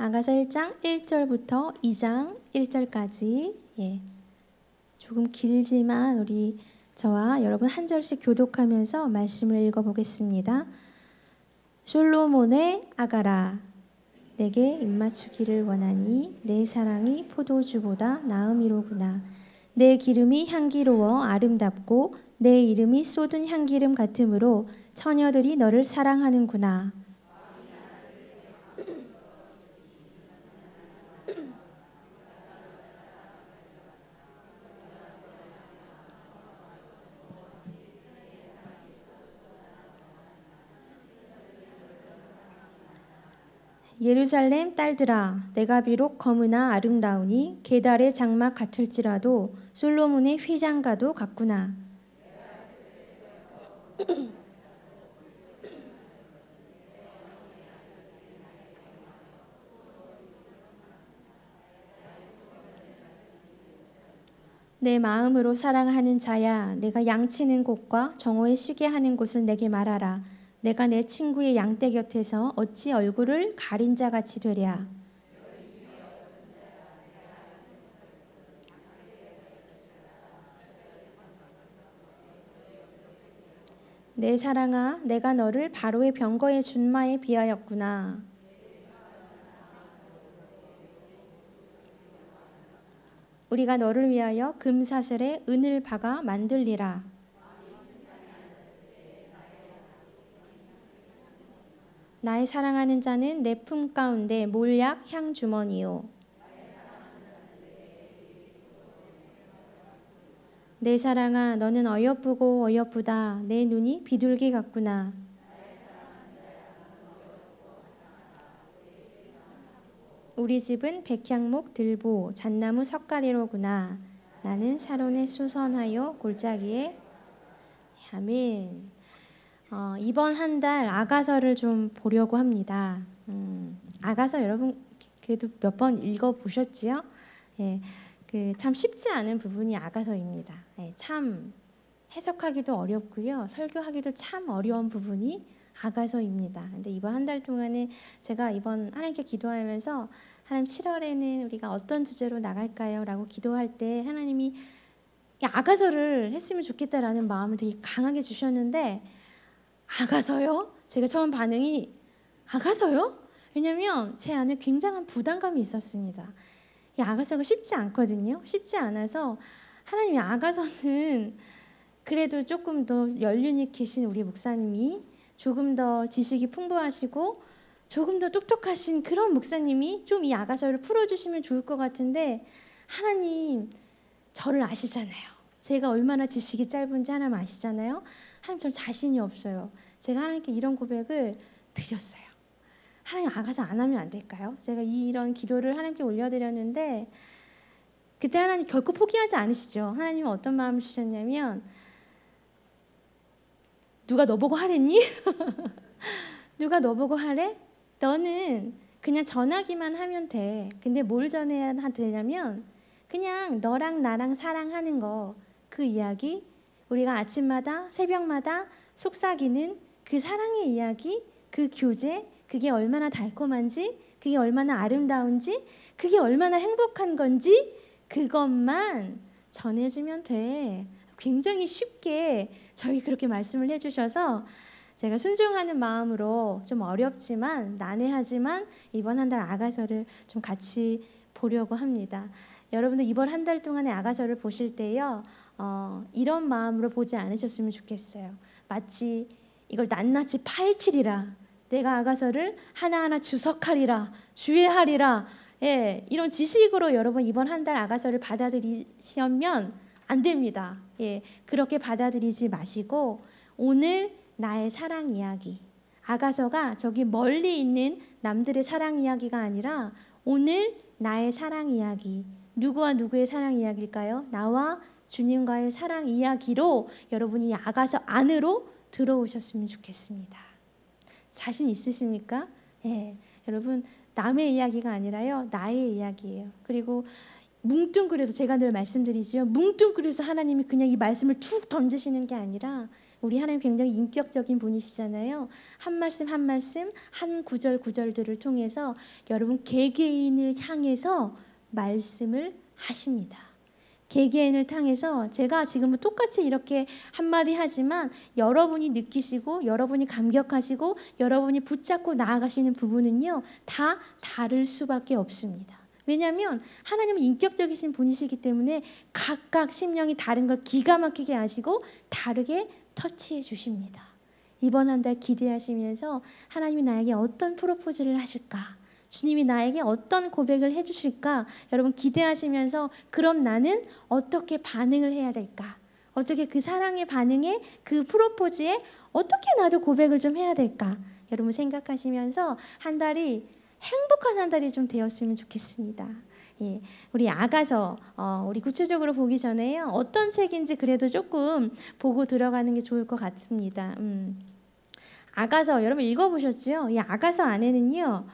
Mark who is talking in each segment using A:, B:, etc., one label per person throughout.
A: 아가서 1장 1절부터 2장 1절까지 조금 길지만 우리 저와 여러분 한 절씩 교독하면서 말씀을 읽어보겠습니다. 솔로몬의 아가라, 내게 입맞추기를 원하니 내 사랑이 포도주보다 나음이로구나. 내 기름이 향기로워 아름답고 내 이름이 쏟은 향기름 같으므로 처녀들이 너를 사랑하는구나. 예루살렘 딸들아, 내가 비록 검으나 아름다우니 게달의 장막 같을지라도 솔로몬의 휘장과도 같구나. 내 마음으로 사랑하는 자야, 내가 양치는 곳과 정오에 쉬게 하는 곳을 내게 말하라. 내가 내 친구의 양떼 곁에서 어찌 얼굴을 가린 자 같이 되랴. 내 사랑아, 내가 너를 바로의 병거의 준마에 비하였구나. 우리가 너를 위하여 금사슬에 은을 박아 만들리라. 나의 사랑하는 자는 내 품 가운데 몰약 향 주머니요. 내 사랑아, 너는 어여쁘고 어여쁘다. 내 눈이 비둘기 같구나. 우리 집은 백향목 들보 잣나무 석가리로구나. 나는 사론에 수선하여 골짜기에. 아멘. 이번 한 달 아가서를 좀 보려고 합니다. 아가서 여러분 그래도 몇 번 읽어보셨지요? 예, 참 쉽지 않은 부분이 아가서입니다. 예, 참 해석하기도 어렵고요. 설교하기도 참 어려운 부분이 아가서입니다. 근데 이번 한 달 동안에 제가 이번 하나님께 기도하면서 하나님 7월에는 우리가 어떤 주제로 나갈까요? 라고 기도할 때 하나님이 아가서를 했으면 좋겠다라는 마음을 되게 강하게 주셨는데 아가서요? 제가 처음 반응이 아가서요? 왜냐하면 제 안에 굉장한 부담감이 있었습니다. 이 아가서가 쉽지 않거든요. 쉽지 않아서 하나님이 아가서는 그래도 조금 더 연륜이 계신 우리 목사님이 조금 더 지식이 풍부하시고 조금 더 똑똑하신 그런 목사님이 좀 이 아가서를 풀어주시면 좋을 것 같은데 하나님 저를 아시잖아요. 제가 얼마나 지식이 짧은지 하나님 아시잖아요. 하나님 저 자신이 없어요. 제가 하나님께 이런 고백을 드렸어요. 하나님 아가서 안 하면 안 될까요? 제가 이런 기도를 하나님께 올려드렸는데 그때 하나님 결코 포기하지 않으시죠. 하나님은 어떤 마음을 주셨냐면 누가 너 보고 하랬니? 누가 너 보고 하래? 너는 그냥 전하기만 하면 돼. 근데 뭘 전해야 되냐면 그냥 너랑 나랑 사랑하는 거 그 이야기 우리가 아침마다 새벽마다 속삭이는 그 사랑의 이야기 그 교제 그게 얼마나 달콤한지 그게 얼마나 아름다운지 그게 얼마나 행복한 건지 그것만 전해주면 돼. 굉장히 쉽게 저희 그렇게 말씀을 해주셔서 제가 순종하는 마음으로 좀 어렵지만 난해하지만 이번 한 달 아가서를 좀 같이 보려고 합니다. 여러분들 이번 한 달 동안의 아가서를 보실 때요 이런 마음으로 보지 않으셨으면 좋겠어요. 마치 이걸 낱낱이 파헤치리라 내가 아가서를 하나하나 주석하리라 주의하리라 이런 지식으로 여러분 이번 한 달 아가서를 받아들이시면 안 됩니다. 그렇게 받아들이지 마시고 오늘 나의 사랑 이야기 아가서가 저기 멀리 있는 남들의 사랑 이야기가 아니라 오늘 나의 사랑 이야기 누구와 누구의 사랑 이야기일까요? 나와 주님과의 사랑 이야기로 여러분이 아가서 안으로 들어오셨으면 좋겠습니다. 자신 있으십니까? 여러분 남의 이야기가 아니라요 나의 이야기예요. 그리고 뭉뚱그려서 제가 늘 말씀드리지요. 뭉뚱그려서 하나님이 그냥 이 말씀을 툭 던지시는 게 아니라 우리 하나님 굉장히 인격적인 분이시잖아요. 한 말씀 한 말씀, 한 구절 구절들을 통해서 여러분 개개인을 향해서 말씀을 하십니다. 개개인을 향해서 제가 지금은 똑같이 이렇게 한마디 하지만 여러분이 느끼시고 여러분이 감격하시고 여러분이 붙잡고 나아가시는 부분은요, 다 다를 수밖에 없습니다. 왜냐하면 하나님은 인격적이신 분이시기 때문에 각각 심령이 다른 걸 기가 막히게 아시고 다르게 터치해 주십니다. 이번 한 달 기대하시면서 하나님이 나에게 어떤 프로포즈를 하실까? 주님이 나에게 어떤 고백을 해주실까? 여러분 기대하시면서 그럼 나는 어떻게 반응을 해야 될까? 어떻게 그 사랑의 반응에 그 프로포즈에 어떻게 나도 고백을 좀 해야 될까? 여러분 생각하시면서 한 달이 행복한 한 달이 좀 되었으면 좋겠습니다. 예, 우리 아가서 우리 구체적으로 보기 전에요. 어떤 책인지 그래도 조금 보고 들어가는 게 좋을 것 같습니다. 아가서 여러분 읽어보셨죠? 이 아가서 안에는요.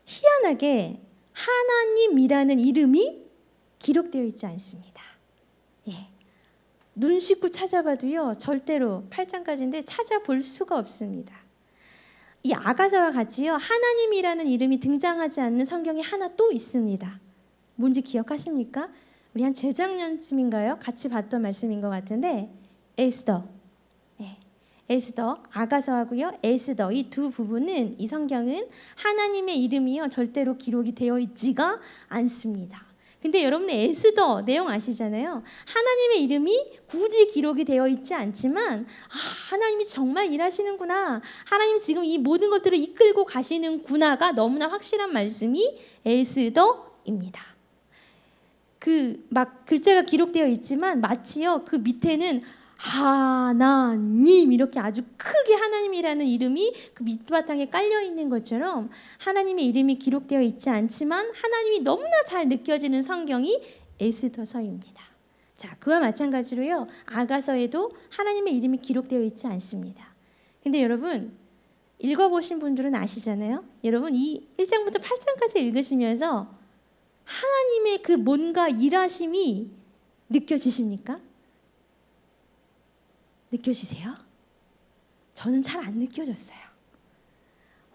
A: 희한하게 하나님이라는 이름이 기록되어 있지 않습니다. 예. 눈 씻고 찾아봐도요. 절대로 8장까지인데 찾아볼 수가 없습니다. 이 아가서와 같이요. 하나님이라는 이름이 등장하지 않는 성경이 하나 또 있습니다. 뭔지 기억하십니까? 우리 한 재작년쯤인가요? 같이 봤던 말씀인 것 같은데 에스더. 예. 에스더, 아가서하고요. 에스더 이 두 부분은 이 성경은 하나님의 이름이요. 절대로 기록이 되어 있지가 않습니다. 근데 여러분 에스더 내용 아시잖아요. 하나님의 이름이 굳이 기록이 되어 있지 않지만 하나님이 정말 일하시는구나. 하나님이 지금 이 모든 것들을 이끌고 가시는구나가 너무나 확실한 말씀이 에스더입니다. 그 막 글자가 기록되어 있지만 마치요 그 밑에는 하나님 이렇게 아주 크게 하나님이라는 이름이 그 밑바탕에 깔려 있는 것처럼 하나님의 이름이 기록되어 있지 않지만 하나님이 너무나 잘 느껴지는 성경이 에스더서입니다. 자, 그와 마찬가지로요. 아가서에도 하나님의 이름이 기록되어 있지 않습니다. 근데 여러분 읽어보신 분들은 아시잖아요. 여러분 이 1장부터 8장까지 읽으시면서 하나님의 그 뭔가 일하심이 느껴지십니까? 느껴지세요? 저는 잘 안 느껴졌어요.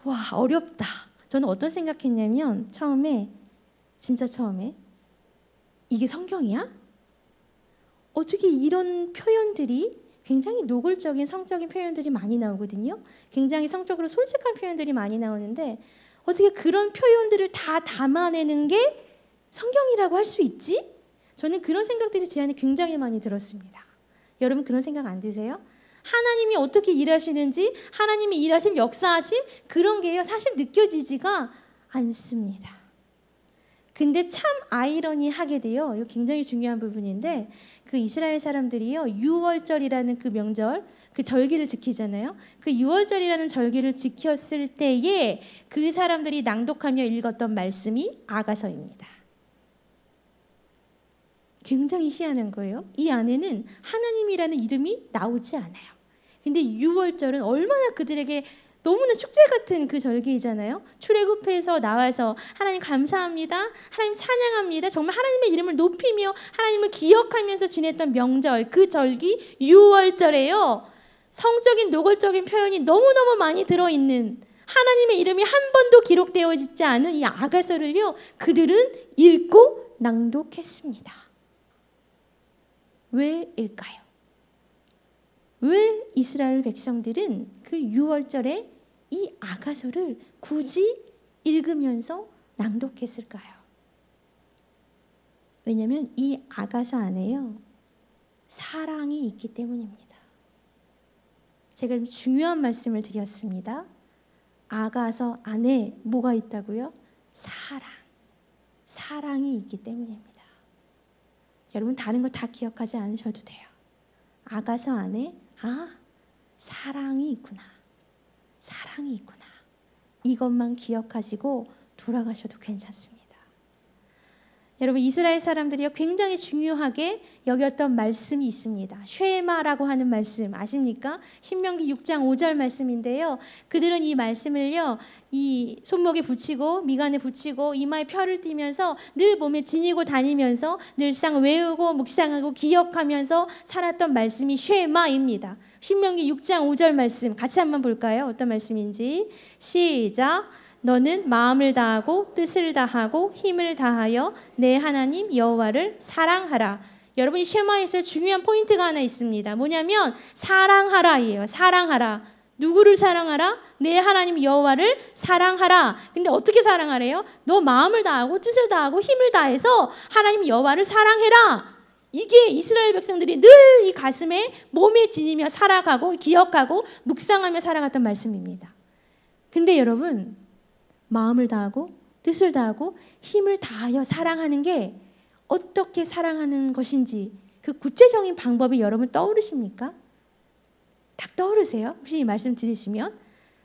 A: 와, 어렵다. 저는 어떤 생각했냐면 진짜 처음에 이게 성경이야? 어떻게 이런 표현들이 굉장히 노골적인 성적인 표현들이 많이 나오거든요. 굉장히 성적으로 솔직한 표현들이 많이 나오는데 어떻게 그런 표현들을 다 담아내는 게 성경이라고 할 수 있지? 저는 그런 생각들이 제 안에 굉장히 많이 들었습니다. 여러분 그런 생각 안 드세요? 하나님이 어떻게 일하시는지 하나님이 일하심 역사하심 그런 게요 사실 느껴지지가 않습니다. 근데 참 아이러니하게 돼요. 이거 굉장히 중요한 부분인데 그 이스라엘 사람들이요 유월절이라는 그 명절 그 절기를 지키잖아요. 그 유월절이라는 절기를 지켰을 때에 그 사람들이 낭독하며 읽었던 말씀이 아가서입니다. 굉장히 희한한 거예요. 이 안에는 하나님이라는 이름이 나오지 않아요. 근데 유월절은 얼마나 그들에게 너무나 축제 같은 그 절기이잖아요. 출애굽해서 나와서 하나님 감사합니다. 하나님 찬양합니다. 정말 하나님의 이름을 높이며 하나님을 기억하면서 지냈던 명절 그 절기 유월절에요. 성적인 노골적인 표현이 너무너무 많이 들어있는 하나님의 이름이 한 번도 기록되어 있지 않은 이 아가서를요. 그들은 읽고 낭독했습니다. 왜일까요? 왜 이스라엘 백성들은 그 유월절에 이 아가서를 굳이 읽으면서 낭독했을까요? 왜냐하면 이 아가서 안에요 사랑이 있기 때문입니다. 제가 중요한 말씀을 드렸습니다. 아가서 안에 뭐가 있다고요? 사랑이 있기 때문입니다. 여러분 다른 거 다 기억하지 않으셔도 돼요. 아가서 안에 사랑이 있구나. 이것만 기억하시고 돌아가셔도 괜찮습니다. 여러분 이스라엘 사람들이 굉장히 중요하게 여겼던 말씀이 있습니다. 쉐마라고 하는 말씀 아십니까? 신명기 6장 5절 말씀인데요. 그들은 이 말씀을요, 이 손목에 붙이고 미간에 붙이고 이마에 펴를 띠면서 늘 몸에 지니고 다니면서 늘상 외우고 묵상하고 기억하면서 살았던 말씀이 쉐마입니다. 신명기 6장 5절 말씀 같이 한번 볼까요? 어떤 말씀인지 시작. 너는 마음을 다하고 뜻을 다하고 힘을 다하여 내 하나님 여호와를 사랑하라. 여러분 이 쉐마에서 중요한 포인트가 하나 있습니다. 뭐냐면 사랑하라예요. 사랑하라. 누구를 사랑하라? 내 하나님 여호와를 사랑하라. 근데 어떻게 사랑하래요? 너 마음을 다하고 뜻을 다하고 힘을 다해서 하나님 여호와를 사랑해라. 이게 이스라엘 백성들이 늘 이 가슴에 몸에 지니며 살아가고 기억하고 묵상하며 살아갔던 말씀입니다. 근데 여러분 마음을 다하고 뜻을 다하고 힘을 다하여 사랑하는 게 어떻게 사랑하는 것인지 그 구체적인 방법이 여러분 떠오르십니까? 딱 떠오르세요? 혹시 이 말씀 들으시면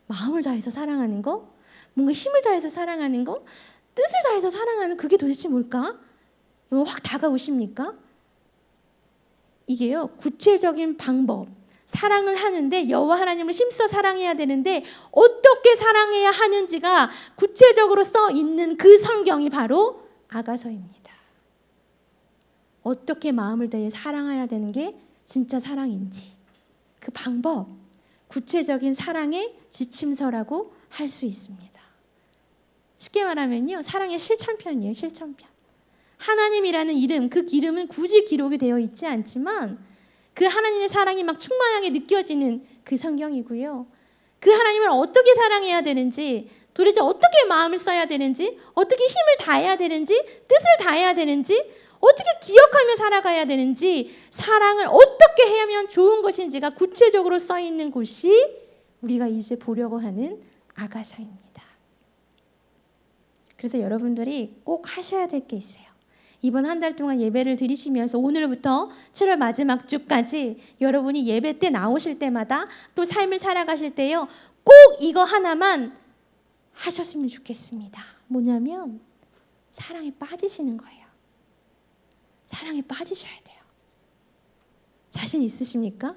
A: 마음을 다해서 사랑하는 거, 뭔가 힘을 다해서 사랑하는 거, 뜻을 다해서 사랑하는 그게 도대체 뭘까? 확 다가오십니까? 이게요 구체적인 방법, 사랑을 하는데 여호와 하나님을 힘써 사랑해야 되는데 어떻게 사랑해야 하는지가 구체적으로 써 있는 그 성경이 바로 아가서입니다. 어떻게 마음을 다해 사랑해야 되는 게 진짜 사랑인지 그 방법, 구체적인 사랑의 지침서라고 할 수 있습니다. 쉽게 말하면요 사랑의 실천편이에요. 실천편. 하나님이라는 이름, 그 이름은 굳이 기록이 되어 있지 않지만 그 하나님의 사랑이 막 충만하게 느껴지는 그 성경이고요. 그 하나님을 어떻게 사랑해야 되는지, 도대체 어떻게 마음을 써야 되는지, 어떻게 힘을 다해야 되는지, 뜻을 다해야 되는지, 어떻게 기억하며 살아가야 되는지, 사랑을 어떻게 하면 좋은 것인지가 구체적으로 써 있는 곳이 우리가 이제 보려고 하는 아가서입니다. 그래서 여러분들이 꼭 하셔야 될 게 있어요. 이번 한 달 동안 예배를 드리시면서 오늘부터 7월 마지막 주까지 여러분이 예배 때 나오실 때마다 또 삶을 살아가실 때요 꼭 이거 하나만 하셨으면 좋겠습니다. 뭐냐면 사랑에 빠지시는 거예요. 사랑에 빠지셔야 돼요. 자신 있으십니까?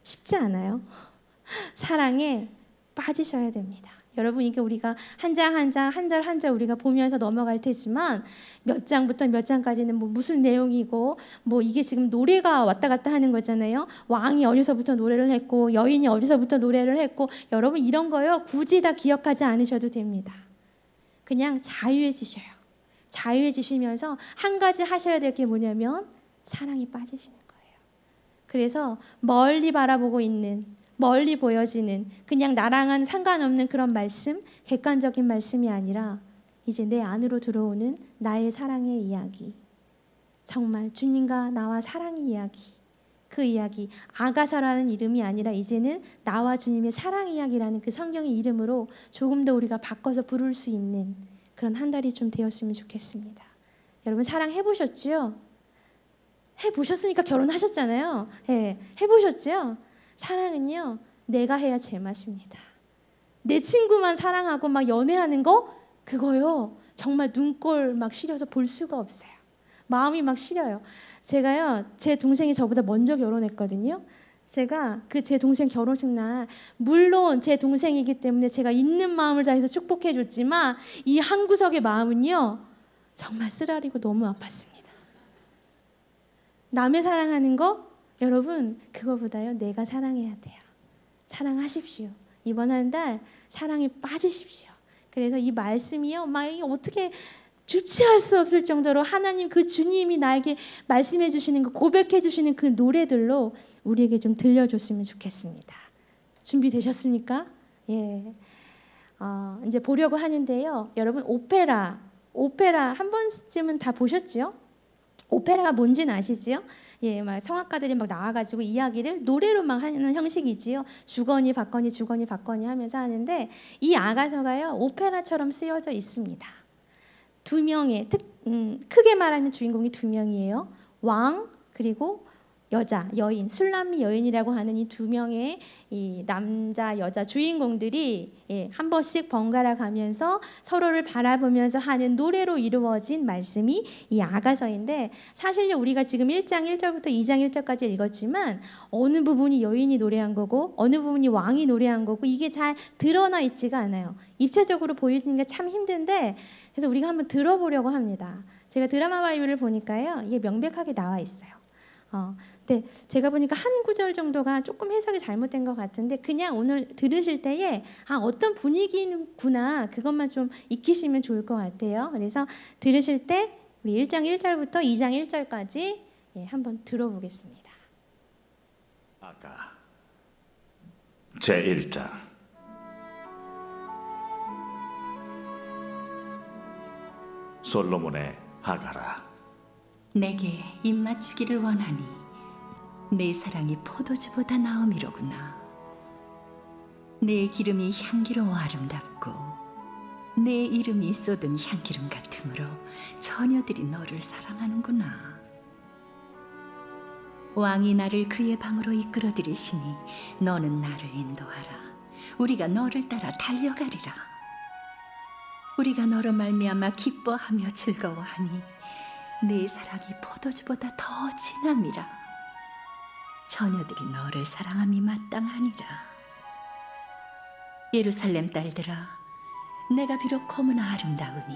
A: 쉽지 않아요. 사랑에 빠지셔야 됩니다. 여러분 이게 우리가 한 장 한 장 한 절 한 절 우리가 보면서 넘어갈 테지만 몇 장부터 몇 장까지는 뭐 무슨 내용이고 뭐 이게 지금 노래가 왔다 갔다 하는 거잖아요. 왕이 어디서부터 노래를 했고 여인이 어디서부터 노래를 했고 여러분 이런 거요 굳이 다 기억하지 않으셔도 됩니다. 그냥 자유해지셔요. 자유해지시면서 한 가지 하셔야 될 게 뭐냐면 사랑에 빠지시는 거예요. 그래서 멀리 바라보고 있는 멀리 보여지는 그냥 나랑은 상관없는 그런 말씀, 객관적인 말씀이 아니라 이제 내 안으로 들어오는 나의 사랑의 이야기, 정말 주님과 나와 사랑의 이야기, 그 이야기 아가서라는 이름이 아니라 이제는 나와 주님의 사랑 이야기라는 그 성경의 이름으로 조금 더 우리가 바꿔서 부를 수 있는 그런 한 달이 좀 되었으면 좋겠습니다. 여러분 사랑해보셨죠? 해보셨으니까 결혼하셨잖아요. 네, 해보셨죠? 사랑은요 내가 해야 제맛입니다. 내 친구만 사랑하고 막 연애하는 거 그거요 정말 눈꼴 막 시려서 볼 수가 없어요. 마음이 막 시려요. 제가요 제 동생이 저보다 먼저 결혼했거든요. 제가 그 제 동생 결혼식 날 물론 제 동생이기 때문에 제가 있는 마음을 다해서 축복해 줬지만 이 한 구석의 마음은요 정말 쓰라리고 너무 아팠습니다. 남의 사랑하는 거 여러분 그거보다요 내가 사랑해야 돼요. 사랑하십시오. 이번 한 달 사랑에 빠지십시오. 그래서 이 말씀이요 막 어떻게 주체할 수 없을 정도로 하나님 그 주님이 나에게 말씀해 주시는 거 고백해 주시는 그 노래들로 우리에게 좀 들려줬으면 좋겠습니다. 준비되셨습니까? 예. 이제 보려고 하는데요. 여러분 오페라 한 번쯤은 다 보셨죠? 오페라가 뭔지는 아시지요? 예, 막 성악가들이 막 나와가지고 이야기를 노래로 막 하는 형식이지요. 주거니 받거니 주거니 받거니 하면서 하는데 이 아가서가요 오페라처럼 쓰여져 있습니다. 두 명의 크게 말하면 주인공이 두 명이에요. 왕 그리고 여자, 여인, 술람미 여인이라고 하는 이 두 명의 이 남자, 여자 주인공들이 한 번씩 번갈아 가면서 서로를 바라보면서 하는 노래로 이루어진 말씀이 이 아가서인데, 사실요 우리가 지금 1장 1절부터 2장 1절까지 읽었지만 어느 부분이 여인이 노래한 거고 어느 부분이 왕이 노래한 거고 이게 잘 드러나 있지가 않아요. 입체적으로 보여지는 게 참 힘든데, 그래서 우리가 한번 들어보려고 합니다. 제가 드라마 바이블을 보니까요 이게 명백하게 나와 있어요. 근데 제가 보니까 한 구절 정도가 조금 해석이 잘못된 것 같은데, 그냥 오늘 들으실 때에 어떤 분위기구나 그것만 좀 익히시면 좋을 것 같아요. 그래서 들으실 때 우리 1장 1절부터 2장 1절까지 한번 들어보겠습니다.
B: 아가 제1장. 솔로몬의 아가라,
C: 내게 입맞추기를 원하니 내 사랑이 포도주보다 나음이로구나. 내 기름이 향기로워 아름답고 내 이름이 쏟은 향기름 같으므로 처녀들이 너를 사랑하는구나. 왕이 나를 그의 방으로 이끌어들이시니 너는 나를 인도하라. 우리가 너를 따라 달려가리라. 우리가 너로 말미암아 기뻐하며 즐거워하니 내 사랑이 포도주보다 더 진함이라. 처녀들이 너를 사랑함이 마땅하니라. 예루살렘 딸들아, 내가 비록 검으나 아름다우니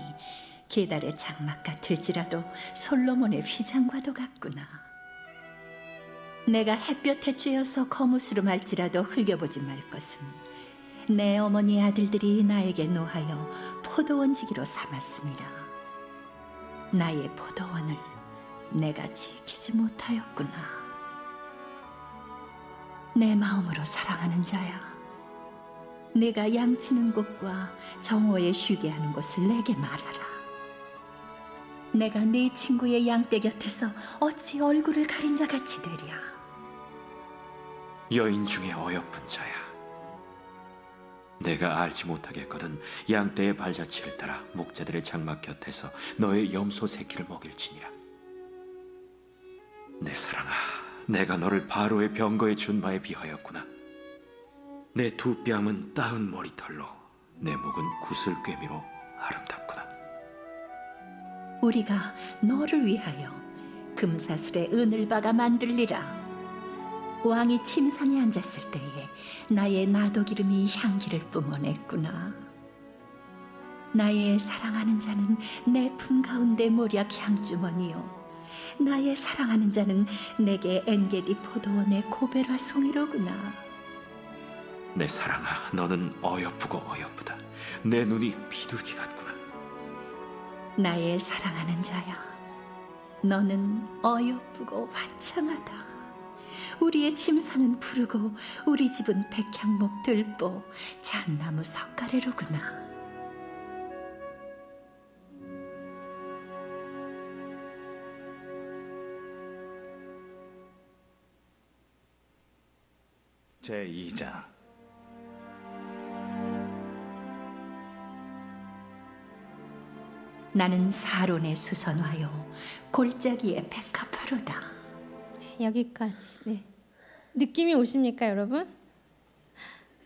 C: 게달의 장막 같을지라도 솔로몬의 휘장과도 같구나. 내가 햇볕에 쬐어서 거무스름할지라도 흘겨보지 말 것은 내 어머니 아들들이 나에게 노하여 포도원지기로 삼았음이라. 나의 포도원을 내가 지키지 못하였구나. 내 마음으로 사랑하는 자야, 내가 양치는 곳과 정오에 쉬게 하는 곳을 내게 말하라. 내가 네 친구의 양떼 곁에서 어찌 얼굴을 가린 자 같이 되랴.
D: 여인 중에 어여쁜 자야, 내가 알지 못하겠거든 양떼의 발자취를 따라 목자들의 장막 곁에서 너의 염소 새끼를 먹일지니라. 내 사랑아, 내가 너를 바로의 병거의 준마에 비하였구나. 내 두 뺨은 따은 머리털로 내 목은 구슬꿰미로 아름답구나.
C: 우리가 너를 위하여 금사슬에 은을 박아 만들리라. 왕이 침상에 앉았을 때에 나의 나도기름이 향기를 뿜어냈구나. 나의 사랑하는 자는 내 품 가운데 모략 향주머니요, 나의 사랑하는 자는 내게 엔게디 포도원의 고베라 송이로구나.
D: 내 사랑아, 너는 어여쁘고 어여쁘다. 내 눈이 비둘기 같구나.
C: 나의 사랑하는 자야, 너는 어여쁘고 화창하다. 우리의 침상은 푸르고 우리 집은 백향목 들보 잣나무 석가래로구나.
B: 제2장.
C: 나는 사론의 수선화요 골짜기의 백합화로다.
A: 여기까지. 네. 느낌이 오십니까, 여러분?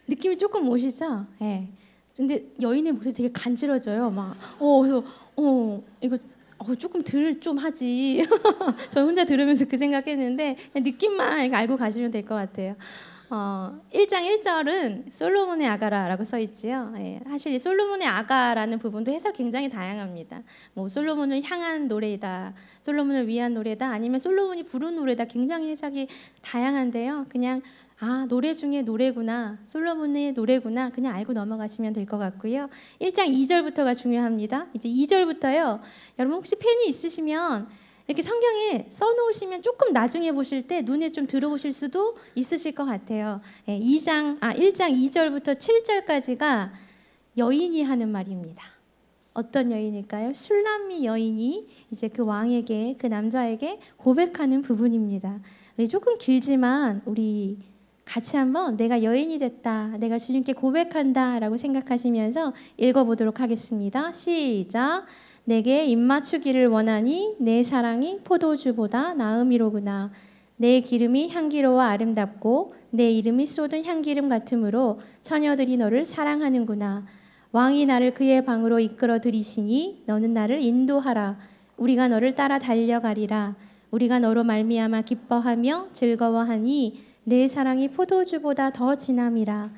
A: 느낌이 조금 오시죠? 네. 근데 여인의 목소리 되게 간지러져요. 그래서 이거 조금 들 좀 하지. 저 혼자 들으면서 그 생각했는데 그냥 느낌만 알고 가시면 될 것 같아요. 1장 1절은 솔로몬의 아가라라고 써 있지요. 사실 이 솔로몬의 아가라는 부분도 해석 굉장히 다양합니다. 뭐 솔로몬을 향한 노래다, 솔로몬을 위한 노래다, 아니면 솔로몬이 부른 노래다, 굉장히 해석이 다양한데요. 그냥 노래 중에 노래구나, 솔로몬의 노래구나, 그냥 알고 넘어가시면 될 것 같고요. 1장 2절부터가 중요합니다. 이제 2절부터요. 여러분 혹시 펜이 있으시면 이렇게 성경에 써놓으시면 조금 나중에 보실 때 눈에 좀 들어오실 수도 있으실 것 같아요. 1장 2절부터 7절까지가 여인이 하는 말입니다. 어떤 여인일까요? 술람미 여인이 이제 그 왕에게, 그 남자에게 고백하는 부분입니다. 우리 조금 길지만 우리 같이 한번 내가 여인이 됐다, 내가 주님께 고백한다라고 생각하시면서 읽어보도록 하겠습니다. 시작. 내게 입맞추기를 원하니 내 사랑이 포도주보다 나음이로구나. 내 기름이 향기로워 아름답고 내 이름이 쏟은 향기름 같으므로 처녀들이 너를 사랑하는구나. 왕이 나를 그의 방으로 이끌어 들이시니 너는 나를 인도하라. 우리가 너를 따라 달려가리라. 우리가 너로 말미암아 기뻐하며 즐거워하니 내 사랑이 포도주보다 더 진함이라.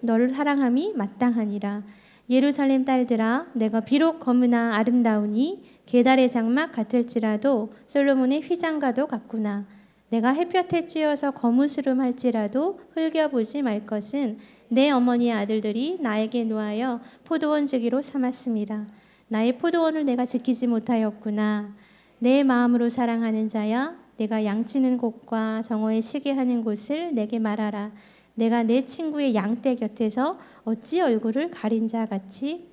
A: 너를 사랑함이 마땅하니라. 예루살렘 딸들아, 내가 비록 검으나 아름다우니 게달의 장막 같을지라도 솔로몬의 휘장과도 같구나. 내가 햇볕에 쬐어서 거무스름할지라도 흘겨보지 말 것은 내 어머니의 아들들이 나에게 노하여 포도원 주기로 삼았습니다. 나의 포도원을 내가 지키지 못하였구나. 내 마음으로 사랑하는 자야, 내가 양치는 곳과 정오에 쉬게 하는 곳을 내게 말하라. 내가 내 친구의 양떼 곁에서 어찌 얼굴을 가린 자 같이.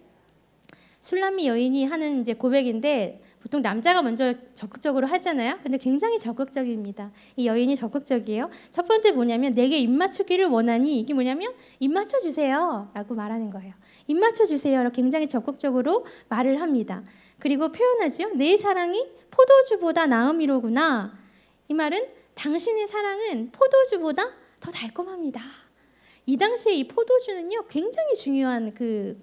A: 술람미 여인이 하는 이제 고백인데 보통 남자가 먼저 적극적으로 하잖아요. 근데 굉장히 적극적입니다. 이 여인이 적극적이에요. 첫 번째 뭐냐면 내게 입 맞추기를 원하니, 이게 뭐냐면 입 맞춰 주세요라고 말하는 거예요. 입 맞춰 주세요. 굉장히 적극적으로 말을 합니다. 그리고 표현하죠. 내 사랑이 포도주보다 나음이로구나. 이 말은 당신의 사랑은 포도주보다 더 달콤합니다. 이 당시에 이 포도주는요 굉장히 중요한 그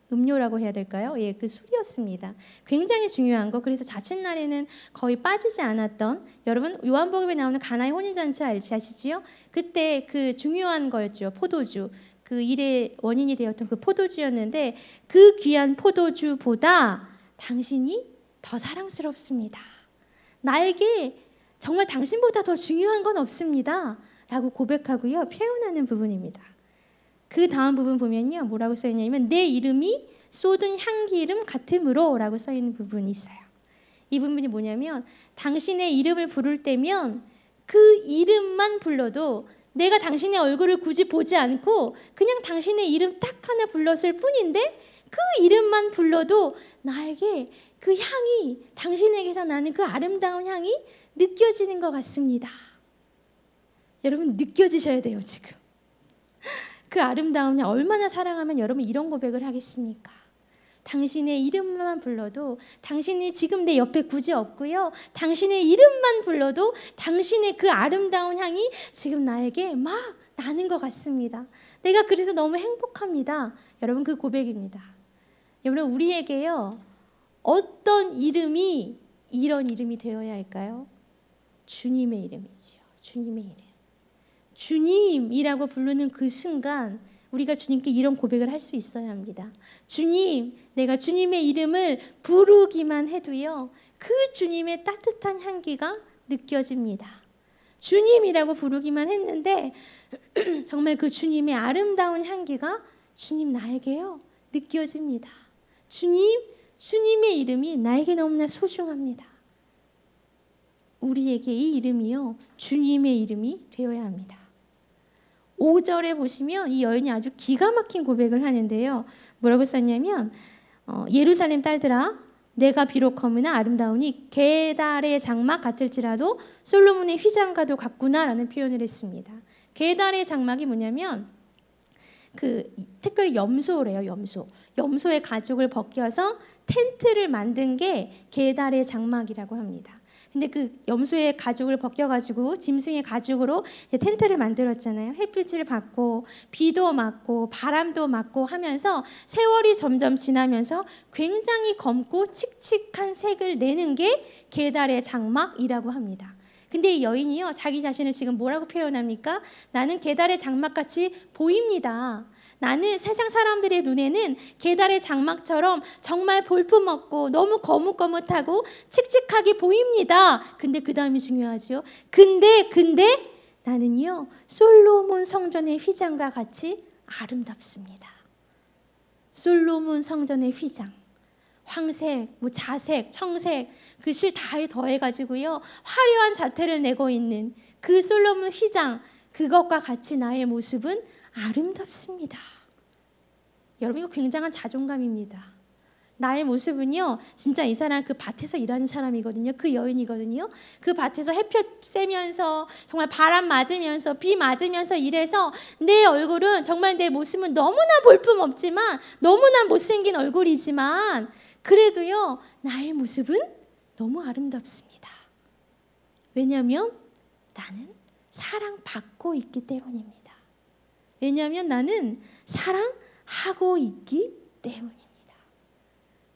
A: 음료라고 해야 될까요? 예, 그 술이었습니다. 굉장히 중요한 거. 그래서 자칫날에는 거의 빠지지 않았던, 여러분 요한복음에 나오는 가나의 혼인잔치 아시지요? 그때 그 중요한 거였죠. 포도주. 그 일의 원인이 되었던 그 포도주였는데 그 귀한 포도주보다 당신이 더 사랑스럽습니다. 나에게 정말 당신보다 더 중요한 건 없습니다. 라고 고백하고요. 표현하는 부분입니다. 그 다음 부분 보면요. 뭐라고 써있냐면 내 이름이 쏟은 향기름 같으므로 라고 써있는 부분이 있어요. 이 부분이 뭐냐면 당신의 이름을 부를 때면 그 이름만 불러도 내가 당신의 얼굴을 굳이 보지 않고 그냥 당신의 이름 딱 하나 불렀을 뿐인데 그 이름만 불러도 나에게 그 향이, 당신에게서 나는 그 아름다운 향이 느껴지는 것 같습니다. 여러분 느껴지셔야 돼요. 지금 그 아름다운 향, 얼마나 사랑하면 여러분 이런 고백을 하겠습니까? 당신의 이름만 불러도, 당신이 지금 내 옆에 굳이 없고요, 당신의 이름만 불러도 당신의 그 아름다운 향이 지금 나에게 막 나는 것 같습니다. 내가 그래서 너무 행복합니다. 여러분 그 고백입니다. 여러분 우리에게요 어떤 이름이 이런 이름이 되어야 할까요? 주님의 이름이죠. 주님의 이름. 주님이라고 부르는 그 순간 우리가 주님께 이런 고백을 할 수 있어야 합니다. 주님, 내가 주님의 이름을 부르기만 해도요 그 주님의 따뜻한 향기가 느껴집니다. 주님이라고 부르기만 했는데 정말 그 주님의 아름다운 향기가 주님 나에게요 느껴집니다. 주님의 이름이 나에게 너무나 소중합니다. 우리에게 이 이름이요 주님의 이름이 되어야 합니다. 5절에 보시면 이 여인이 아주 기가 막힌 고백을 하는데요. 뭐라고 썼냐면 예루살렘 딸들아, 내가 비록 검으나 아름다우니 게달의 장막 같을지라도 솔로몬의 휘장과도 같구나라는 표현을 했습니다. 게달의 장막이 뭐냐면 그 특별히 염소래요. 염소의 가죽을 벗겨서 텐트를 만든 게 게달의 장막이라고 합니다. 근데 그 염소의 가죽을 벗겨가지고 짐승의 가죽으로 텐트를 만들었잖아요. 햇빛을 받고 비도 맞고 바람도 맞고 하면서 세월이 점점 지나면서 굉장히 검고 칙칙한 색을 내는 게 게달의 장막이라고 합니다. 근데 이 여인이요 자기 자신을 지금 뭐라고 표현합니까? 나는 게달의 장막같이 보입니다. 나는 세상 사람들의 눈에는 게달의 장막처럼 정말 볼품없고 너무 거뭇거뭇하고 칙칙하게 보입니다. 근데 그 다음이 중요하죠. 근데 나는요 솔로몬 성전의 휘장과 같이 아름답습니다. 솔로몬 성전의 휘장, 황색, 자색, 청색 그 실 다 더해가지고요 화려한 자태를 내고 있는 그 솔로몬 휘장, 그것과 같이 나의 모습은 아름답습니다. 여러분 이거 굉장한 자존감입니다. 나의 모습은요 진짜 이 사람 그 밭에서 일하는 사람이거든요. 그 여인이거든요. 그 밭에서 햇볕 쐬면서 정말 바람 맞으면서 비 맞으면서 일해서 내 얼굴은 정말 내 모습은 너무나 볼품없지만 너무나 못생긴 얼굴이지만 그래도요 나의 모습은 너무 아름답습니다. 왜냐하면 나는 사랑받고 있기 때문입니다. 왜냐하면 나는 사랑하고 있기 때문입니다.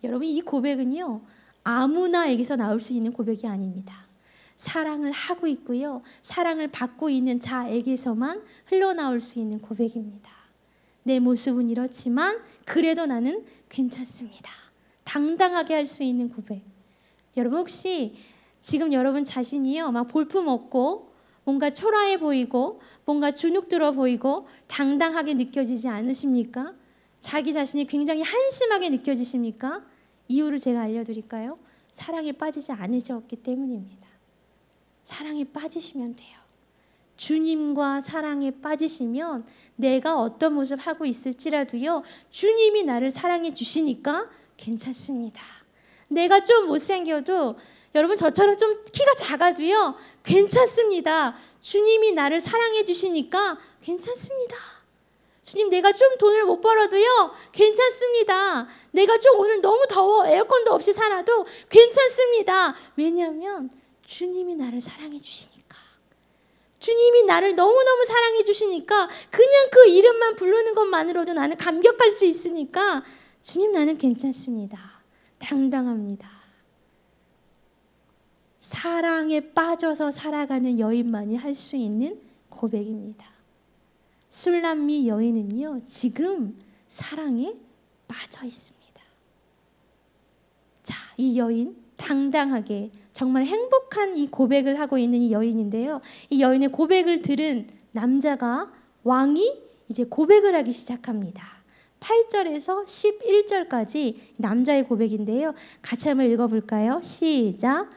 A: 여러분, 이 고백은요, 아무나에게서 나올 수 있는 고백이 아닙니다. 사랑을 하고 있고요, 사랑을 받고 있는 자에게서만 흘러나올 수 있는 고백입니다. 내 모습은 이렇지만 그래도 나는 괜찮습니다. 당당하게 할 수 있는 고백. 여러분, 혹시 지금 여러분 자신이요, 막 볼품 없고 뭔가 초라해 보이고 뭔가 주눅 들어 보이고 당당하게 느껴지지 않으십니까? 자기 자신이 굉장히 한심하게 느껴지십니까? 이유를 제가 알려드릴까요? 사랑에 빠지지 않으셨기 때문입니다. 사랑에 빠지시면 돼요. 주님과 사랑에 빠지시면 내가 어떤 모습 하고 있을지라도요, 주님이 나를 사랑해 주시니까 괜찮습니다. 내가 좀 못생겨도, 여러분 저처럼 좀 키가 작아도요, 괜찮습니다. 주님이 나를 사랑해 주시니까 괜찮습니다. 주님, 내가 좀 돈을 못 벌어도요, 괜찮습니다. 내가 좀 오늘 너무 더워 에어컨도 없이 살아도 괜찮습니다. 왜냐하면 주님이 나를 사랑해 주시니까. 주님이 나를 너무너무 사랑해 주시니까 그냥 그 이름만 부르는 것만으로도 나는 감격할 수 있으니까 주님, 나는 괜찮습니다. 당당합니다. 사랑에 빠져서 살아가는 여인만이 할 수 있는 고백입니다. 술람미 여인은요, 지금 사랑에 빠져 있습니다. 자, 이 여인 당당하게 정말 행복한 이 고백을 하고 있는 이 여인인데요, 이 여인의 고백을 들은 남자가, 왕이 이제 고백을 하기 시작합니다. 8절에서 11절까지 남자의 고백인데요, 같이 한번 읽어볼까요? 시작.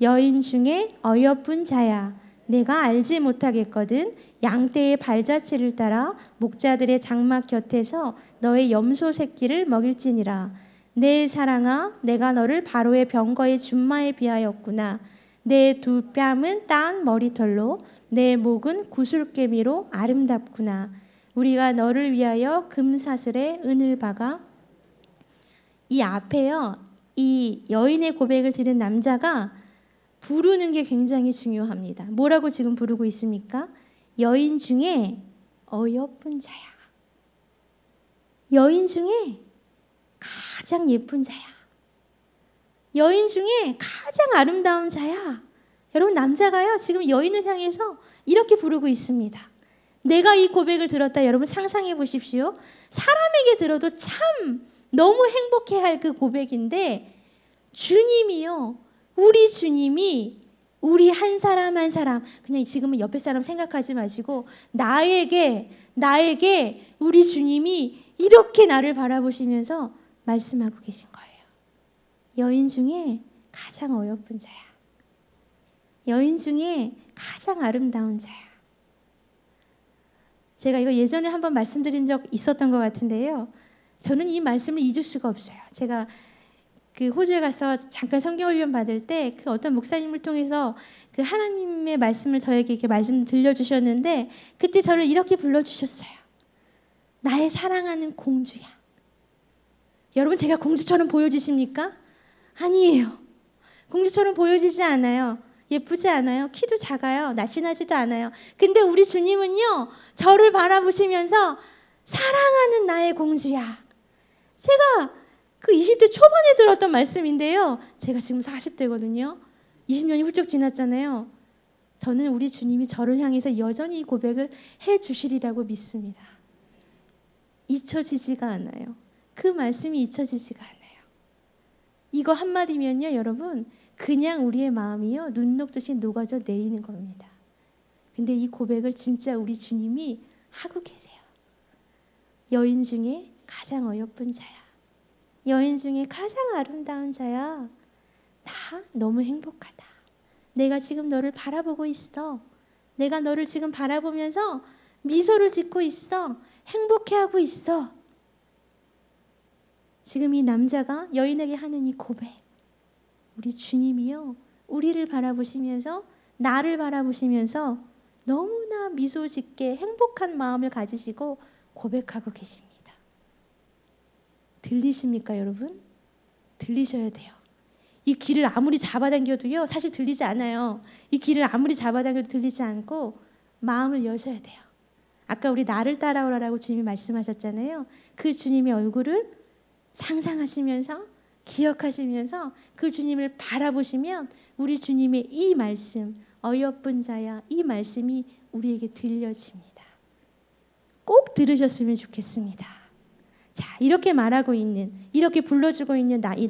A: 여인 중에 어여쁜 자야, 내가 알지 못하겠거든. 양떼의 발자취를 따라 목자들의 장막 곁에서 너의 염소 새끼를 먹일지니라. 내 사랑아, 내가 너를 바로의 병거의 준마에 비하였구나. 내 두 뺨은 따은 머리털로, 내 목은 구슬개미로 아름답구나. 우리가 너를 위하여 금사슬에 은을 박아. 이 앞에요, 이 여인의 고백을 들은 남자가 부르는 게 굉장히 중요합니다. 뭐라고 지금 부르고 있습니까? 여인 중에 어여쁜 자야. 여인 중에 가장 예쁜 자야. 여인 중에 가장 아름다운 자야. 여러분, 남자가요, 지금 여인을 향해서 이렇게 부르고 있습니다. 내가 이 고백을 들었다. 여러분 상상해 보십시오. 사람에게 들어도 참 너무 행복해할 그 고백인데, 주님이요, 우리 주님이 우리 한 사람 한 사람, 그냥 지금은 옆에 사람 생각하지 마시고 나에게 우리 주님이 이렇게 나를 바라보시면서 말씀하고 계신 거예요. 여인 중에 가장 어여쁜 자야. 여인 중에 가장 아름다운 자야. 제가 이거 예전에 한번 말씀드린 적 있었던 것 같은데요, 저는 이 말씀을 잊을 수가 없어요. 제가 그 호주에 가서 잠깐 성경 훈련 받을 때 그 어떤 목사님을 통해서 그 하나님의 말씀을 저에게 이렇게 말씀 들려주셨는데, 그때 저를 이렇게 불러주셨어요. 나의 사랑하는 공주야. 여러분, 제가 공주처럼 보여지십니까? 아니에요. 공주처럼 보여지지 않아요. 예쁘지 않아요. 키도 작아요. 날씬하지도 않아요. 근데 우리 주님은요, 저를 바라보시면서 사랑하는 나의 공주야. 제가 그 20대 초반에 들었던 말씀인데요, 제가 지금 40대거든요. 20년이 훌쩍 지났잖아요. 저는 우리 주님이 저를 향해서 여전히 이 고백을 해주시리라고 믿습니다. 잊혀지지가 않아요. 그 말씀이 잊혀지지가 않아요. 이거 한마디면요, 여러분, 그냥 우리의 마음이요, 눈 녹듯이 녹아져 내리는 겁니다. 근데 이 고백을 진짜 우리 주님이 하고 계세요. 여인 중에 가장 어여쁜 자야. 여인 중에 가장 아름다운 자야. 나 너무 행복하다. 내가 지금 너를 바라보고 있어. 내가 너를 지금 바라보면서 미소를 짓고 있어. 행복해하고 있어. 지금 이 남자가 여인에게 하는 이 고백, 우리 주님이요, 우리를 바라보시면서, 나를 바라보시면서 너무나 미소 짓게 행복한 마음을 가지시고 고백하고 계십니다. 들리십니까, 여러분? 들리셔야 돼요. 이 길을 아무리 잡아당겨도요 사실 들리지 않아요. 이 길을 아무리 잡아당겨도 들리지 않고 마음을 여셔야 돼요. 아까 우리 나를 따라오라라고 주님이 말씀하셨잖아요. 그 주님의 얼굴을 상상하시면서 기억하시면서 그 주님을 바라보시면 우리 주님의 이 말씀, 어여쁜 자야, 이 말씀이 우리에게 들려집니다. 꼭 들으셨으면 좋겠습니다. 자, 이렇게 말하고 있는, 이렇게 불러주고 있는 이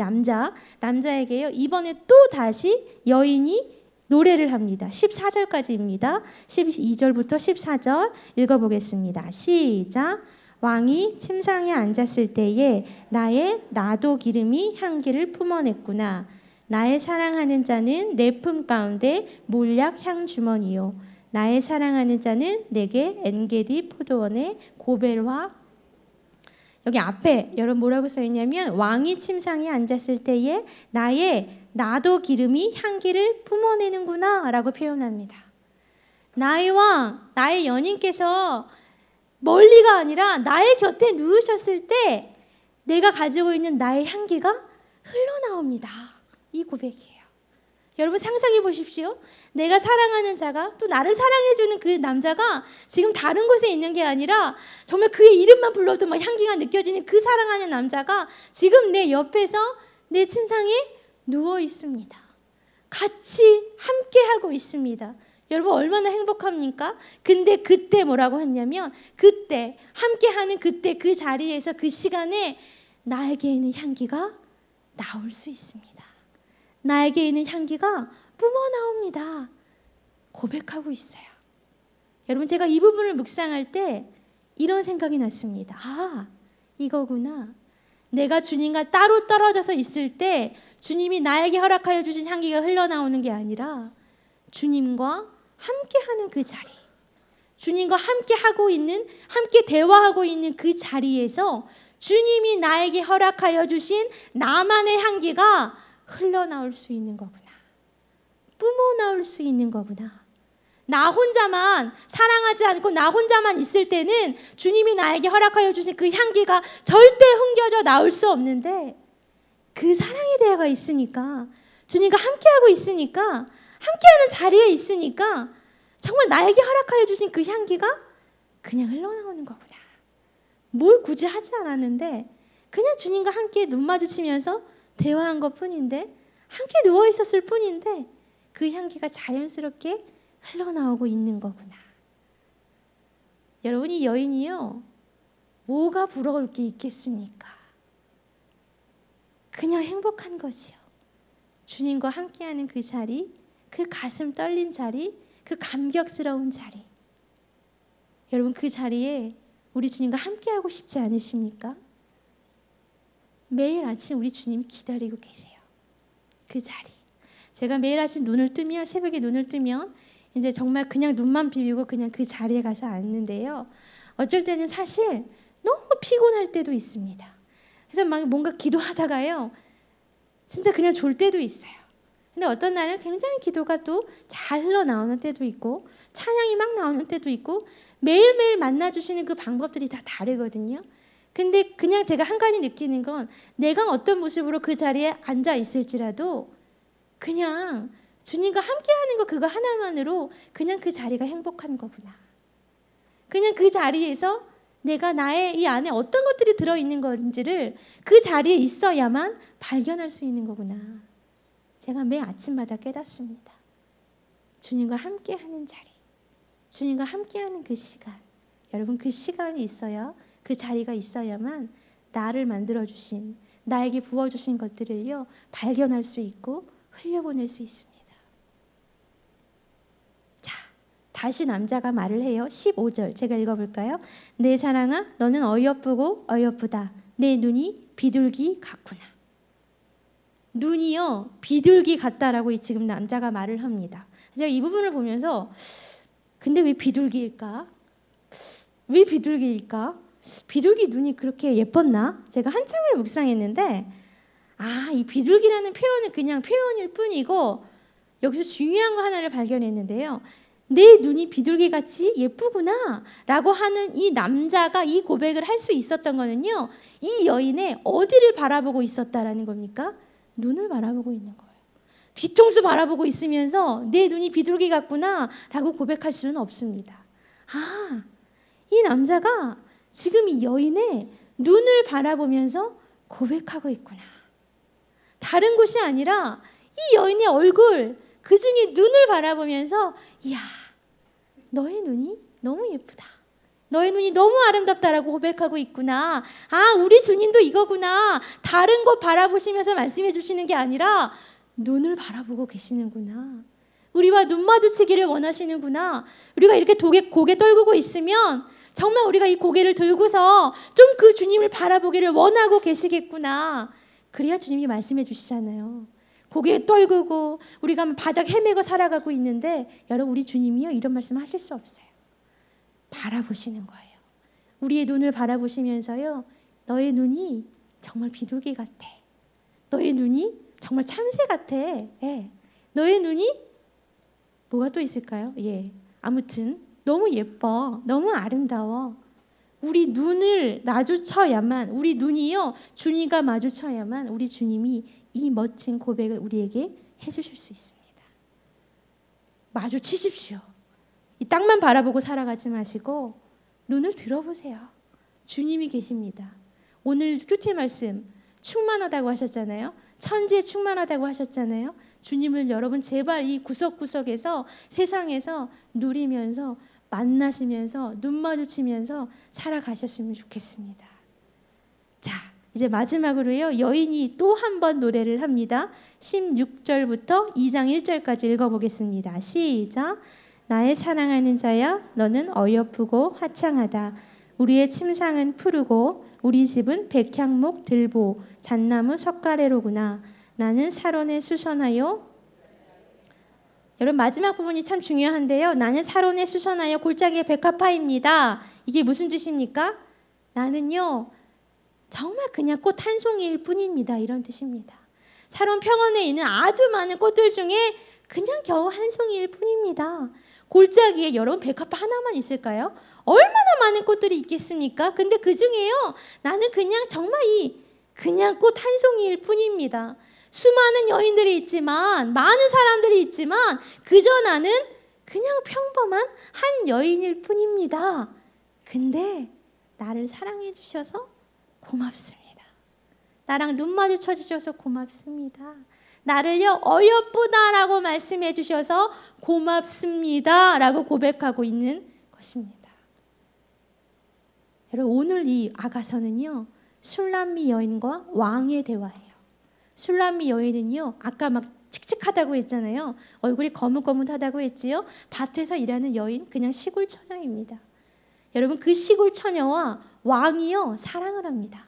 A: 남자에게요 이번에 또 다시 여인이 노래를 합니다. 14절까지입니다. 12절부터 14절 읽어보겠습니다. 시작. 왕이 침상에 앉았을 때에 나의 나도 기름이 향기를 품어냈구나. 나의 사랑하는 자는 내 품 가운데 몰약 향 주머니요. 나의 사랑하는 자는 내게 엔게디 포도원의 고벨화. 여기 앞에 여러분 뭐라고 써 있냐면 왕이 침상에 앉았을 때에 나의 나도 기름이 향기를 품어내는구나 라고 표현합니다. 나의 왕, 나의 연인께서 멀리가 아니라 나의 곁에 누우셨을 때 내가 가지고 있는 나의 향기가 흘러나옵니다. 이 고백이에요. 여러분 상상해 보십시오. 내가 사랑하는 자가 또 나를 사랑해주는 그 남자가 지금 다른 곳에 있는 게 아니라 정말 그의 이름만 불러도 막 향기가 느껴지는 그 사랑하는 남자가 지금 내 옆에서 내 침상에 누워 있습니다. 같이 함께 하고 있습니다. 여러분 얼마나 행복합니까? 근데 그때 뭐라고 했냐면 그때 함께하는 그때 그 자리에서 그 시간에 나에게 있는 향기가 나올 수 있습니다. 나에게 있는 향기가 뿜어나옵니다. 고백하고 있어요. 여러분 제가 이 부분을 묵상할 때 이런 생각이 났습니다. 아, 이거구나. 내가 주님과 따로 떨어져서 있을 때 주님이 나에게 허락하여 주신 향기가 흘러나오는 게 아니라 주님과 함께하는 그 자리, 주님과 함께하고 있는, 함께 대화하고 있는 그 자리에서 주님이 나에게 허락하여 주신 나만의 향기가 흘러나올 수 있는 거구나. 뿜어나올 수 있는 거구나. 나 혼자만 사랑하지 않고 나 혼자만 있을 때는 주님이 나에게 허락하여 주신 그 향기가 절대 흥겨져 나올 수 없는데 그 사랑의 대화가 있으니까 주님과 함께하고 있으니까 함께하는 자리에 있으니까 정말 나에게 허락하여 주신 그 향기가 그냥 흘러나오는 거구나. 뭘 굳이 하지 않았는데 그냥 주님과 함께 눈 마주치면서 대화한 것뿐인데 함께 누워 있었을 뿐인데 그 향기가 자연스럽게 흘러나오고 있는 거구나. 여러분 이 여인이요 뭐가 부러울 게 있겠습니까? 그냥 행복한 거지요. 주님과 함께하는 그 자리, 그 가슴 떨린 자리, 그 감격스러운 자리. 여러분 그 자리에 우리 주님과 함께하고 싶지 않으십니까? 매일 아침 우리 주님이 기다리고 계세요. 그 자리. 제가 매일 아침 눈을 뜨면 새벽에 눈을 뜨면 이제 정말 그냥 눈만 비비고 그냥 그 자리에 가서 앉는데요. 어쩔 때는 사실 너무 피곤할 때도 있습니다. 그래서 막 뭔가 기도하다가요. 진짜 그냥 졸 때도 있어요. 근데 어떤 날은 굉장히 기도가 또 잘 흘러나오는 때도 있고 찬양이 막 나오는 때도 있고 매일매일 만나주시는 그 방법들이 다 다르거든요. 근데 그냥 제가 한 가지 느끼는 건 내가 어떤 모습으로 그 자리에 앉아 있을지라도 그냥 주님과 함께하는 거 그거 하나만으로 그냥 그 자리가 행복한 거구나. 그냥 그 자리에서 내가 나의 이 안에 어떤 것들이 들어있는 건지를 그 자리에 있어야만 발견할 수 있는 거구나. 제가 매 아침마다 깨닫습니다. 주님과 함께하는 자리, 주님과 함께하는 그 시간. 여러분 그 시간이 있어야 그 자리가 있어야만 나를 만들어주신 나에게 부어주신 것들을요 발견할 수 있고 흘려보낼 수 있습니다. 자, 다시 남자가 말을 해요. 15절 제가 읽어볼까요? 내 사랑아 너는 어여쁘고 어여쁘다. 내 눈이 비둘기 같구나. 눈이요 비둘기 같다라고 지금 남자가 말을 합니다. 제가 이 부분을 보면서 근데 왜 비둘기일까? 왜 비둘기일까? 비둘기 눈이 그렇게 예뻤나? 제가 한참을 묵상했는데 이 비둘기라는 표현은 그냥 표현일 뿐이고 여기서 중요한 거 하나를 발견했는데요. 내 눈이 비둘기같이 예쁘구나 라고 하는 이 남자가 이 고백을 할 수 있었던 거는요. 이 여인의 어디를 바라보고 있었다라는 겁니까? 눈을 바라보고 있는 거예요. 뒤통수 바라보고 있으면서 내 눈이 비둘기 같구나 라고 고백할 수는 없습니다. 아, 이 남자가 지금 이 여인의 눈을 바라보면서 고백하고 있구나. 다른 곳이 아니라 이 여인의 얼굴, 그 중에 눈을 바라보면서 이야, 너의 눈이 너무 예쁘다. 너의 눈이 너무 아름답다라고 고백하고 있구나. 아, 우리 주님도 이거구나. 다른 곳 바라보시면서 말씀해 주시는 게 아니라 눈을 바라보고 계시는구나. 우리와 눈 마주치기를 원하시는구나. 우리가 이렇게 고개 떨구고 있으면 정말 우리가 이 고개를 들고서 좀 그 주님을 바라보기를 원하고 계시겠구나. 그래야 주님이 말씀해 주시잖아요. 고개 떨구고 우리가 바닥 헤매고 살아가고 있는데 여러분, 우리 주님이요 이런 말씀 하실 수 없어요. 바라보시는 거예요. 우리의 눈을 바라보시면서요, 너의 눈이 정말 비둘기 같아. 너의 눈이 정말 참새 같아. 예. 너의 눈이 뭐가 또 있을까요? 예. 아무튼 너무 예뻐. 너무 아름다워. 우리 눈을 마주쳐야만, 우리 눈이요 주님과 마주쳐야만 우리 주님이 이 멋진 고백을 우리에게 해주실 수 있습니다. 마주치십시오. 이 땅만 바라보고 살아가지 마시고 눈을 들어보세요. 주님이 계십니다. 오늘 큐티 말씀 충만하다고 하셨잖아요. 천지에 충만하다고 하셨잖아요. 주님을 여러분 제발 이 구석구석에서 세상에서 누리면서 만나시면서 눈 마주치면서 살아가셨으면 좋겠습니다. 자, 이제 마지막으로요, 여인이 또 한 번 노래를 합니다. 16절부터 2장 1절까지 읽어보겠습니다. 시작. 나의 사랑하는 자야, 너는 어여쁘고 화창하다. 우리의 침상은 푸르고 우리 집은 백향목 들보 잣나무 석가래로구나. 나는 사론에 수선하여. 여러분, 마지막 부분이 참 중요한데요. 나는 사론에 수선하여 골짜기에 백합화입니다. 이게 무슨 뜻입니까? 나는요 정말 그냥 꽃 한 송이일 뿐입니다. 이런 뜻입니다. 사론 평원에 있는 아주 많은 꽃들 중에 그냥 겨우 한 송이일 뿐입니다. 골짜기에 여러분 백합화 하나만 있을까요? 얼마나 많은 꽃들이 있겠습니까? 근데 그 중에요 나는 그냥 정말 그냥 꽃 한 송이일 뿐입니다. 수많은 여인들이 있지만, 많은 사람들이 있지만 그저 나는 그냥 평범한 한 여인일 뿐입니다. 근데 나를 사랑해 주셔서 고맙습니다. 나랑 눈 마주쳐 주셔서 고맙습니다. 나를요 어여쁘다라고 말씀해 주셔서 고맙습니다라고 고백하고 있는 것입니다. 여러분, 오늘 이 아가서는요 술람미 여인과 왕의 대화예요. 술람미 여인은요 아까 막 칙칙하다고 했잖아요. 얼굴이 거뭇거뭇하다고 했지요. 밭에서 일하는 여인, 그냥 시골 처녀입니다. 여러분, 그 시골 처녀와 왕이요 사랑을 합니다.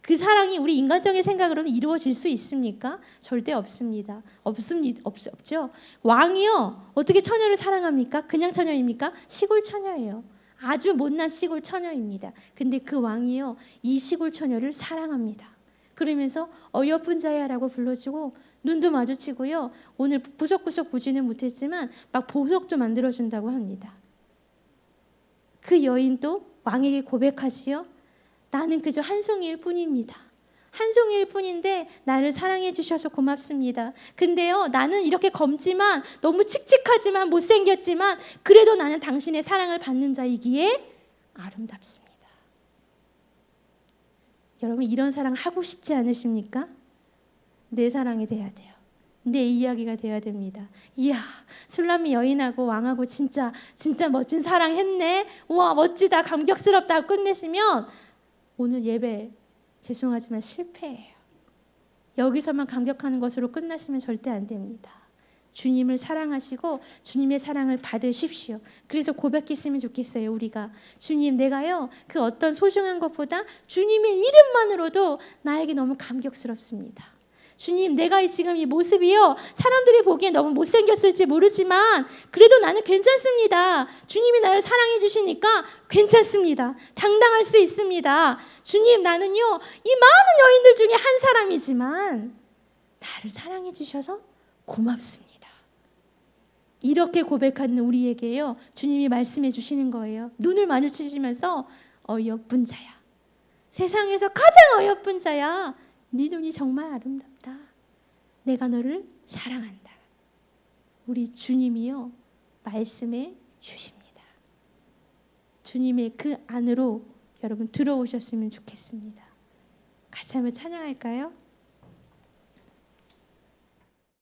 A: 그 사랑이 우리 인간적인 생각으로는 이루어질 수 있습니까? 절대 없습니다. 없죠. 왕이요 어떻게 처녀를 사랑합니까? 그냥 처녀입니까? 시골 처녀예요. 아주 못난 시골 처녀입니다. 근데 그 왕이요 이 시골 처녀를 사랑합니다. 그러면서 어여쁜 자야라고 불러주고 눈도 마주치고요. 오늘 구석구석 보지는 못했지만 막 보석도 만들어준다고 합니다. 그 여인도 왕에게 고백하지요. 나는 그저 한 송이일 뿐입니다. 한 송이일 뿐인데 나를 사랑해 주셔서 고맙습니다. 근데요 나는 이렇게 검지만, 너무 칙칙하지만, 못생겼지만 그래도 나는 당신의 사랑을 받는 자이기에 아름답습니다. 여러분, 이런 사랑 하고 싶지 않으십니까? 내 사랑이 돼야 돼요. 내 이야기가 돼야 됩니다. 이야, 술람미 여인하고 왕하고 진짜 멋진 사랑 했네. 우와, 멋지다, 감격스럽다 끝내시면 오늘 예배 죄송하지만 실패예요. 여기서만 감격하는 것으로 끝나시면 절대 안 됩니다. 주님을 사랑하시고 주님의 사랑을 받으십시오. 그래서 고백했으면 좋겠어요. 우리가 주님, 내가요 그 어떤 소중한 것보다 주님의 이름만으로도 나에게 너무 감격스럽습니다. 주님, 내가 지금 이 모습이요 사람들이 보기엔 너무 못생겼을지 모르지만 그래도 나는 괜찮습니다. 주님이 나를 사랑해 주시니까 괜찮습니다. 당당할 수 있습니다. 주님, 나는요 이 많은 여인들 중에 한 사람이지만 나를 사랑해 주셔서 고맙습니다. 이렇게 고백하는 우리에게요 주님이 말씀해 주시는 거예요. 눈을 마주치시면서 어여쁜 자야, 세상에서 가장 어여쁜 자야, 네 눈이 정말 아름답다. 내가 너를 사랑한다. 우리 주님이요 말씀해 주십니다. 주님의 그 안으로 여러분 들어오셨으면 좋겠습니다. 같이 한번 찬양할까요?